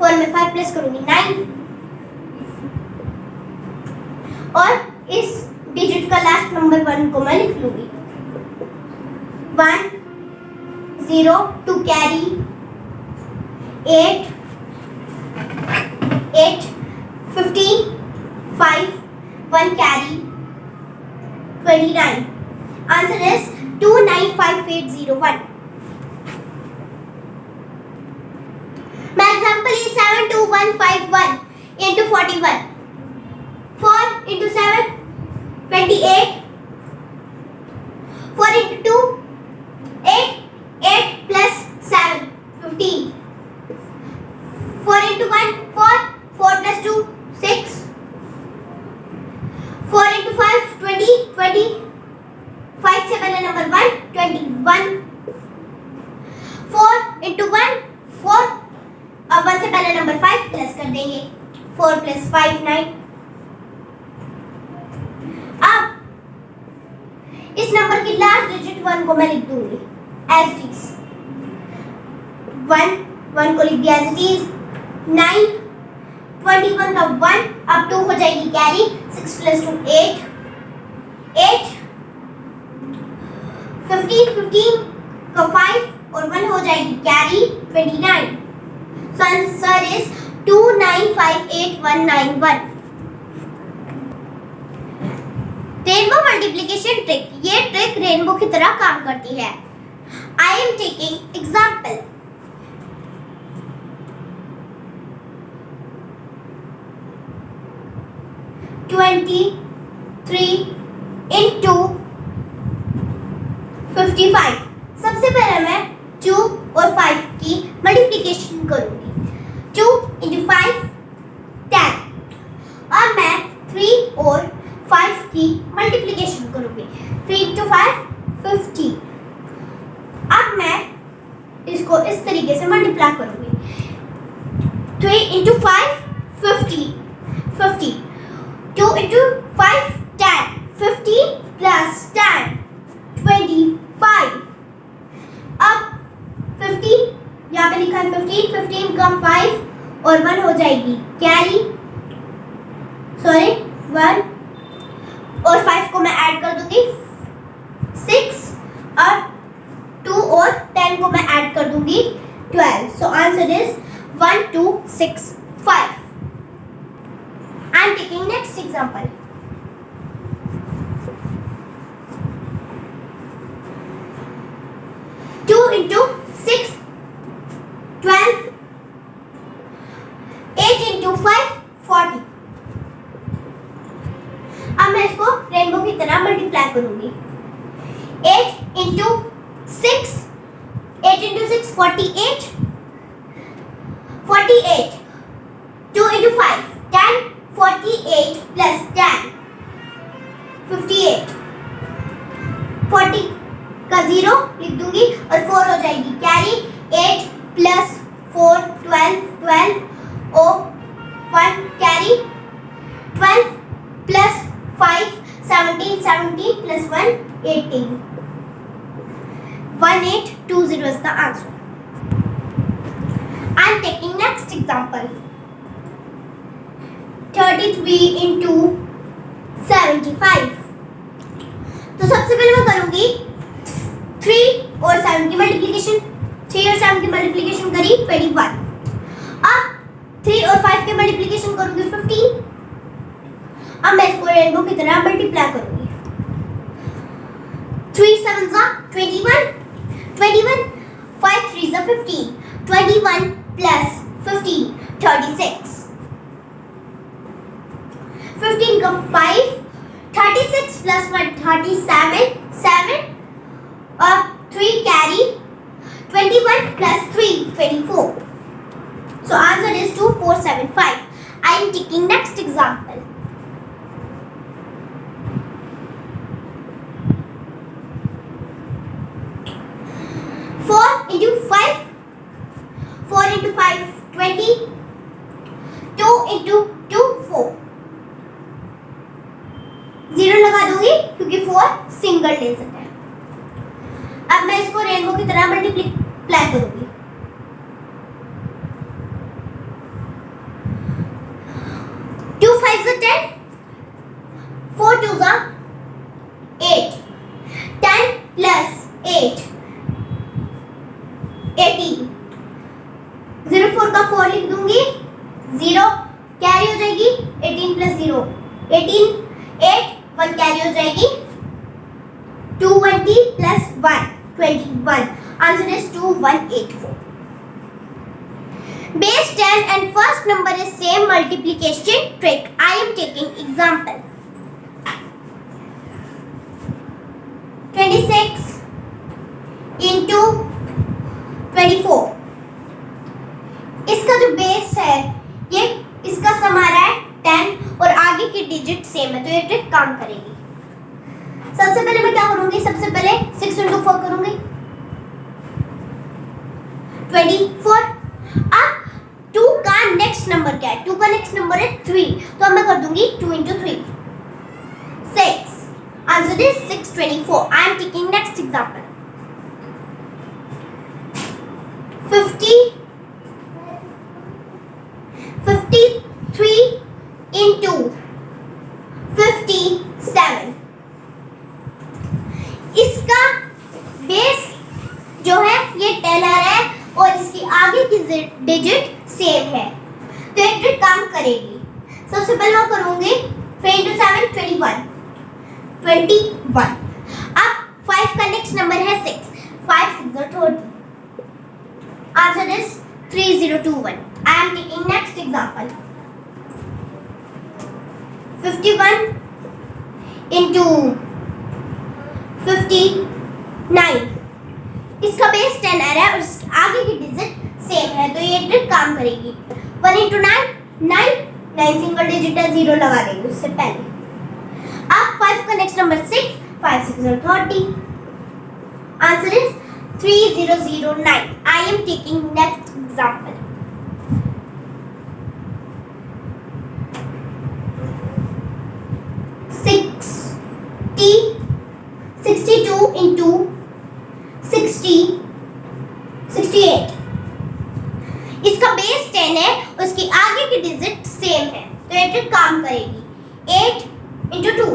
4 में 5 प्लस करूंगी 9. और इस डिजिट का लास्ट नंबर 1 को मैं लिख लूंगी. 1 0 to carry 8 8 15 5 1 carry 29. Answer is 295801. My example is 72151 into 41. 4 into 7 28. 4 into 2 8. 8 plus 7 15. 4 into 1 4. 4 plus 2 6. 4 into 5 20. 20. 5 से पहले नंबर 1 21. 4 into 1 4. अब 1 से पहले नंबर 5 प्लस कर देंगे. 4 plus 5 9. अब इस नंबर की लास्ट डिजिट 1 को मैं लिख दूंगी as it is. 1 1 को लिख दिया as it is. 9 21 का 1. अब 2 हो जाएगी कैरी. 6 plus 2 8. 8 15 15 का 5 और 1 हो जाएगी carry 29. So answer is 2958191. Rainbow multiplication trick. ये ट्रिक रेनबो की तरह काम करती है. I am taking example. (23) into 55. सबसे पहले मैं 2 और 5 की मल्टीप्लिकेशन करूंगी. 2 into 5 10. और मैं 3 और 5 की मल्टीप्लिकेशन करूंगी. 3 into 5 50. अब मैं इसको इस तरीके से मल्टीप्लाई करूंगी. 3 into 5 50. 50. 2 into 5 10. 50 plus 10 25. अब 15 यहाँ पे लिखा है 15. 15 का 5 और 1 हो जाएगी कैरी. सॉरी 1 और 5 को मैं ऐड कर दूंगी 6 और 2 और 10 को मैं ऐड कर दूंगी 12. सो answer is 1 2 6 5. I am taking next example. 2 into 6 12. 8 into 5 40. अब मैं इसको रेनबो की तरह मल्टीप्लाई करूंगी. 8 into 6. 8 into 6 48. 48. 2 into 5 10. 48 plus 10 58. 40 का 0 लिख दूंगी और 4 हो जाएगी कैरी. 8 plus 4 12. 12 और 1 carry. 12 plus 5 17. 17 plus 1 18. 1820 is the answer. I am taking next example. 33 into 75। तो सबसे पहले मैं करूंगी 3 और 7 की मल्टीप्लिकेशन। 3 और 7 की मल्टीप्लिकेशन करी 21। अब 3 और 5 की मल्टीप्लिकेशन करूंगी 15। अब मैं इसको रेनबो की तरह मल्टीप्लाई करूंगी। 3 7 जा 21, 21, 5 3 जा 15, 21 प्लस 15 36, 15 का 5, 36 प्लस 1 37, 7 और 3 carry 21 plus 3 24. So answer is 2475. I am taking next example. 4 into 5, 4 into 5 20, 2 into 2 4. 0 लगा दूंगी क्योंकि 4 सिंगल डिजिट है। अब मैं इसको रेनबो की तरह मल्टीप्लाई करूंगी। 2 5 is 10, 4 2 is 8, 10 plus 8 18, 0 4 का 4 लिख दूंगी, 0 कैरी हो जाएगी, 18 plus 0 18, 8 1 कैरी हो जाएगी, 220 plus 1 21. Answer is 2184. Base 10 and first number is same multiplication trick. I am taking example. 26 into 24. इसका जो बेस है ये इसका सम आ रहा है 10 और आगे की डिजिट सेम है, तो ये ट्रिक काम करेगी। सबसे पहले मैं क्या करूंगी, सबसे पहले 6 into 4 करूंगी 24। अब 2 का नेक्स्ट नंबर क्या है, 2 का नेक्स्ट नंबर है 3, तो अब मैं कर दूंगी 2 into 3 6। Answer is 624। I am taking next example. 53 into 57। इसका बेस जो है ये 10 आ रहा है और इसकी आगे की डिजिट सेम है, तो ये ट्रिक काम करेगी। सबसे पहले मैं करूंगी 3 into 7 21, 21। अब 5 का नेक्स्ट नंबर है 6, 5 6 are 30। Answer is 3021। I am taking next example. 51 into 59। इसका बेस 10 आ रहा है और इसके आगे की डिजिट सेम है, तो ये ट्रिक काम करेगी। 1 into 9 9, 9 सिंगल डिजिट है, 0 लगा देंगे उससे पहले। अब 5 का next number 6, 5 6 are 30। Answer is 3009। I am taking next example. 62 into 60 68। इसका बेस 10 है, उसकी आगे की डिजिट सेम है, तो ये ट्रिक काम करेगी। 8 into 2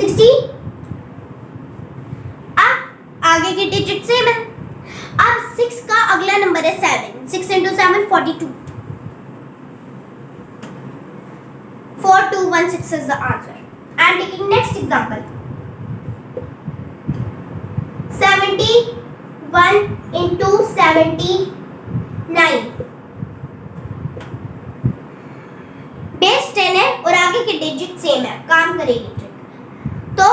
16। अब आगे की डिजिट सेम है। अब 6 का अगला नंबर है 7, 6 into 7 42। 4216 is the answer. I am taking next example. 71 into 79। Base 10 है और आगे की डिजिट सेम है, काम करेगी ट्रिक। तो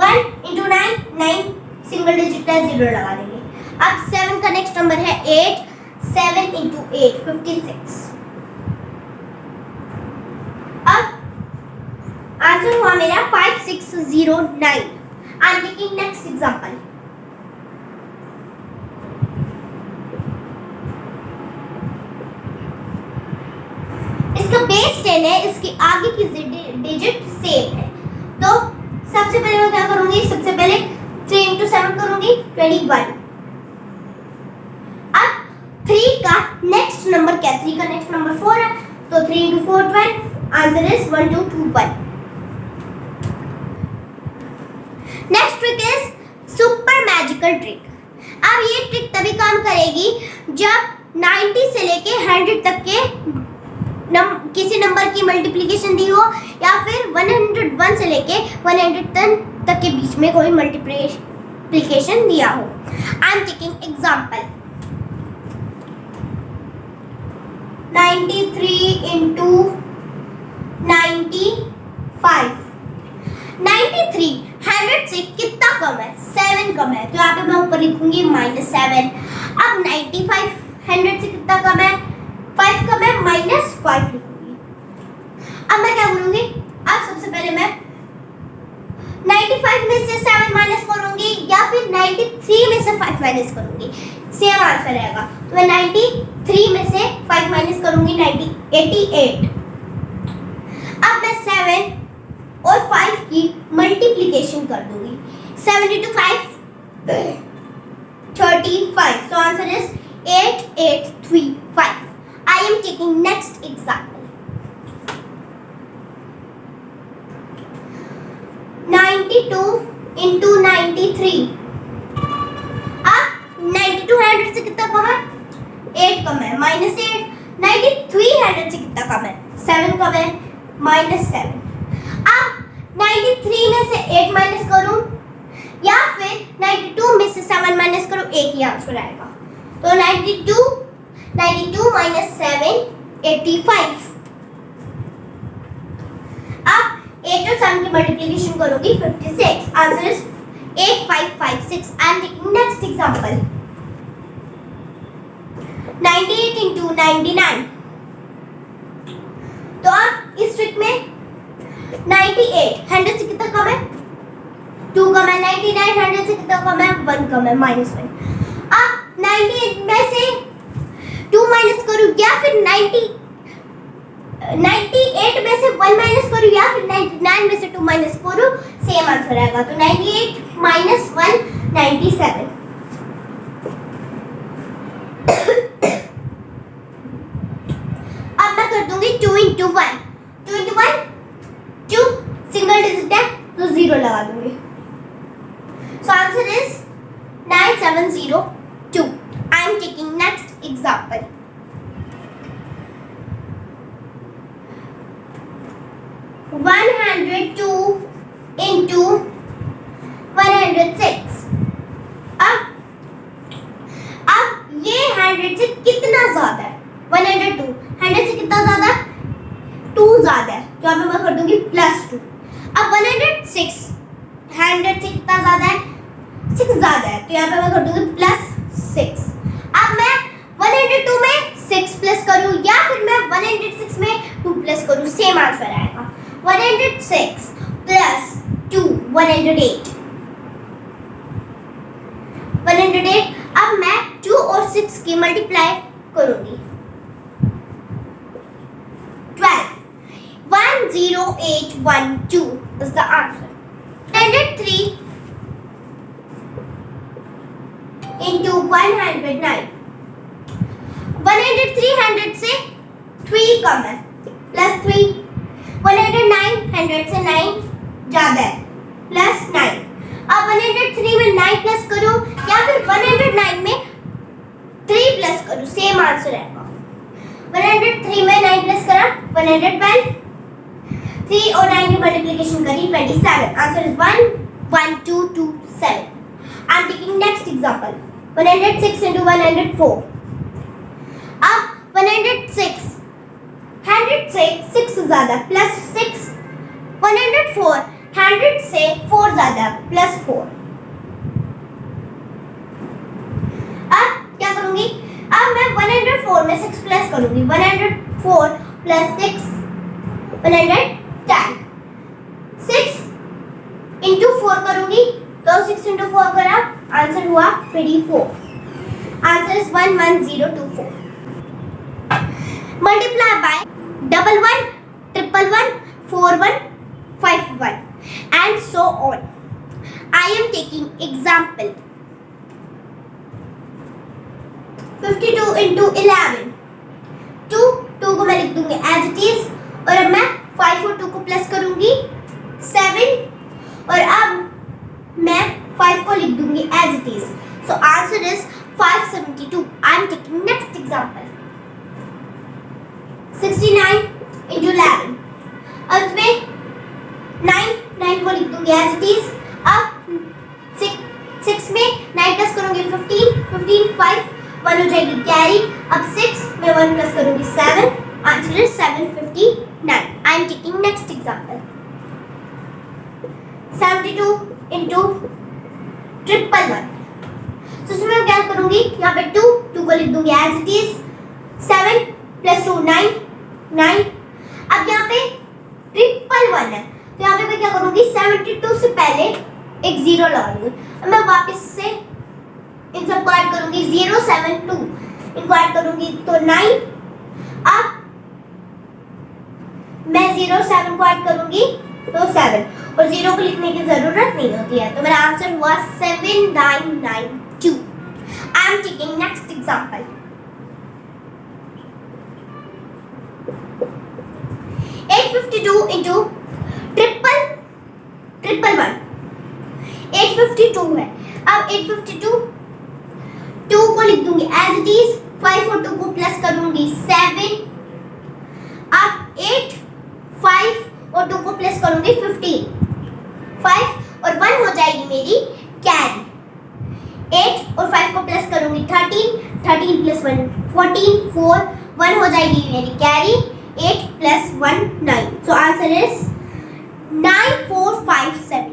1 into 9 9 सिंगल डिजिट है, 0 लगा देंगे। अब 7 का नेक्स्ट नंबर है 8, 7 into 8 56। अब आंसर हुआ मेरा 5609। आई एम टेकिंग नेक्स्ट एग्जांपल। इसका बेस 10 है, इसकी आगे की डिजिट सेम है, तो सबसे पहले मैं क्या करूंगी, सबसे पहले 3 into 7 करूंगी 21। अब 3 का नेक्स्ट नंबर क्या है, 3 का नेक्स्ट नंबर 4 है, तो 3 into 4 12। Answer is 1 2 2 1. Next trick is super magical trick. अब ये ट्रिक तभी काम करेगी जब 90 से लेके 100 तक के किसी नंबर की मल्टीप्लिकेशन दी हो या फिर 101 से लेके 110 तक के बीच में कोई मल्टीप्लिकेशन दिया हो. आई एम टेकिंग एग्जांपल. 93 into 95. 93 100 से कितना कम है? 7 कम है, तो यहाँ पे मैं ऊपर लिखूंगी -7. अब 95 100 से कितना कम है? 5 कम है, -5 लिखूंगी. अब मैं क्या बोलूंगी? अब सबसे पहले मैं 95 में से 7 माइनस करूंगी या फिर 93 में से 5 माइनस करूंगी. सेम आंसर रहेगा. तो मैं 93 में से 5 माइनस करूंगी 88. अब मैं 7 और 5 की मल्टीप्लिकेशन कर दूंगी. 7 into 5 35. So answer is 8835. I am taking next example. 92 into 93. अब 92 100 से कितना कम है? 8 कम है, -8. 93 100 से कितना कम है? 7 कम है, -7. अब 93 में से 8 माइनस करूं या फिर 92 में से 7 माइनस करूं, एक ही आंसर आएगा. तो 92 minus 7 85. अब 8 और 7 की मल्टीप्लिकेशन करूंगी 56. Answer is 8556. I am taking next example. 98 into 99. तो अब इस ट्रिक में 98 100 से कितना कम है? 2 कम है. 99 100 से कितना कम है? 1 कम है, -1. अब 98 में से 2 माइनस करूं या फिर 98 में से 1 माइनस करूं या फिर 99 में से 2 माइनस करूं, सेम आंसर आएगा. तो 98 minus 1 97. अब मैं कर दूंगी 2 into 1. 2 into 1 2 सिंगल डिजिट है तो 0 लगा दूंगी. So answer is 9702. I am taking next example. 102 into 106. अब ये 100 से कितना ज्यादा है? 102 100 से कितना ज्यादा है? 2 ज्यादा है, तो यहाँ पे मैं कर दूंगी +2. अब 106 100 से कितना ज्यादा है? 6 ज्यादा है, तो यहाँ पे मैं कर दूंगी +6. अब मैं 102 में 6 प्लस करूं या फिर मैं 106 में 2 प्लस करूं, सेम आंसर आएगा. 106 प्लस 2 108. 108. अब मैं 2 और 6 की मल्टीप्लाई करूंगी. 12. 10812 is the answer. 103 into 109. 103 100 से 3 कम है, +3. 109 100 से 9 ज्यादा है, +9. अब 103 में 9 प्लस करूं या फिर 109 में 3 प्लस करूं, सेम आंसर आएगा. 103 में 9 प्लस करा 112. 3 और 9 की मल्टीप्लिकेशन करी 27. Answer is 11227. I am taking next example. 106 into 104. अब 106 100 से 6 ज्यादा, +6. 104 100 से 4 ज्यादा, +4. अब क्या करूंगी? अब मैं 104 में 6 प्लस करूंगी. 104 + 6 110. 6 into 4 करूंगी तो 6 into 4 करा, आंसर हुआ 24. Answer is 11024. Multiply by 11 111 41 51 and so on. I am taking example. 52 into 11. 2 को मैं लिख दूंगी as it is. और अब मैं 5 और 2 को प्लस करूंगी 7 और अब मैं 5 को लिख दूंगी as it is. So answer is 572. I am taking next example. 69 into 11. अब इसमें 9 को लिख दूंगी एज इट इज. अब 6 में 9 प्लस करूंगी 15 5 1 हो जाएगी कैरी. अब 6 में 1 प्लस करूंगी 7. Answer is 759. I am taking next example. 72 into 111. तो इसमें मैं क्या करूंगी, यहाँ पे 2 को लिख दूंगी एज इट इज. 7 + 2 9. अब यहाँ पे 111 है तो यहाँ पे मैं क्या करूंगी, 72 से पहले एक 0 लगाऊंगी. मैं वापस से इन सबको ऐड करूंगी. 0 7 2 इनको ऐड करूंगी तो 9. अब मैं 0 7 को ऐड करूंगी तो 7 और 0 को लिखने की जरूरत नहीं होती है. तो मेरा आंसर हुआ 7992. आई am taking next example. 852 into 111. 852 है. अब 852 2 को लिख दूंगी एज इट इज. 5 और 2 को प्लस करूंगी 7. अब 8 5 और 2 को प्लस करूंगी 15. 5 और 1 हो जाएगी मेरी कैरी. 8 और 5 को प्लस करूंगी 13 + 1 14 4 1 हो जाएगी मेरी carry. 8 + 1 9. So answer is 9457.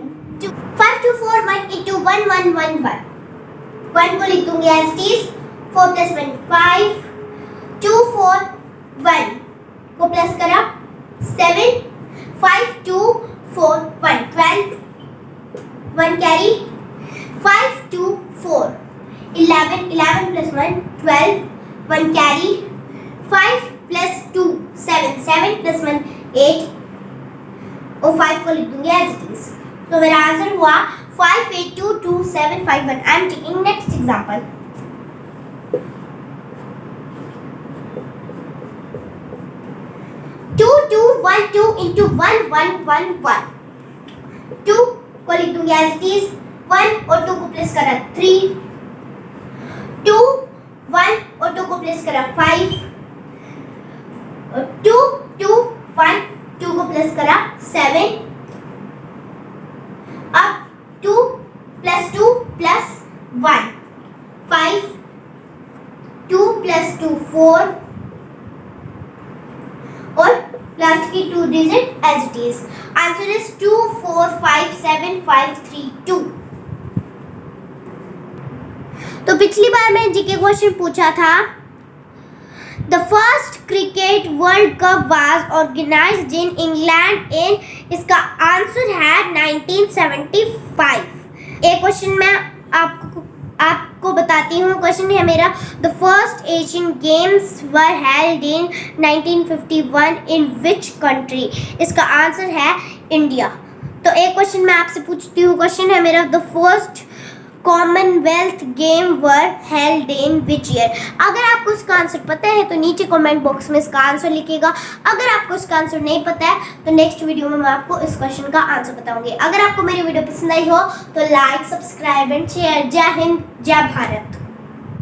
524 1 into 1111. 1 को लिख दूंगी एज इट इज. 4 + 1 5 2 4 1 को प्लस करा 7 5 2 4 1 12 1 कैरी. 5 2 4 11 + 1 12 1 कैरी. 5 + 2 7 7 + 1 8 और 5 को लिख दूंगी एज इट इज. तो मेरा आंसर हुआ 5822 751. आई am taking next example. 2212 into 1111. 2 को लिख दूंगी एज इट इज. 1 और 2 को प्लस करा 3. 2 1 और 2 को प्लस करा 5. 2 2 1 2 को प्लस करा 7. अब 2 + 2 + 1 5. 2 + 2 4 और लास्ट की 2 digit as it is. Answer is 2457532. तो पिछली बार मैंने जीके क्वेश्चन पूछा था. The first cricket World Cup was organized in England in. इसका आंसर है 1975. एक क्वेश्चन मैं आपको बताती हूँ. क्वेश्चन है मेरा, the first Asian games were held in 1951 in which country. इसका आंसर है इंडिया. तो एक क्वेश्चन मैं आपसे पूछती हूँ. क्वेश्चन है मेरा, the first Commonwealth game were held in which year. अगर आपको इसका आंसर पता है तो नीचे कमेंट बॉक्स में इसका आंसर लिखिएगा. अगर आपको इसका आंसर नहीं पता है तो नेक्स्ट वीडियो में मैं आपको इस क्वेश्चन का आंसर बताऊंगी. अगर आपको मेरी वीडियो पसंद आई हो तो लाइक, सब्सक्राइब एंड शेयर. जय हिंद, जय भारत.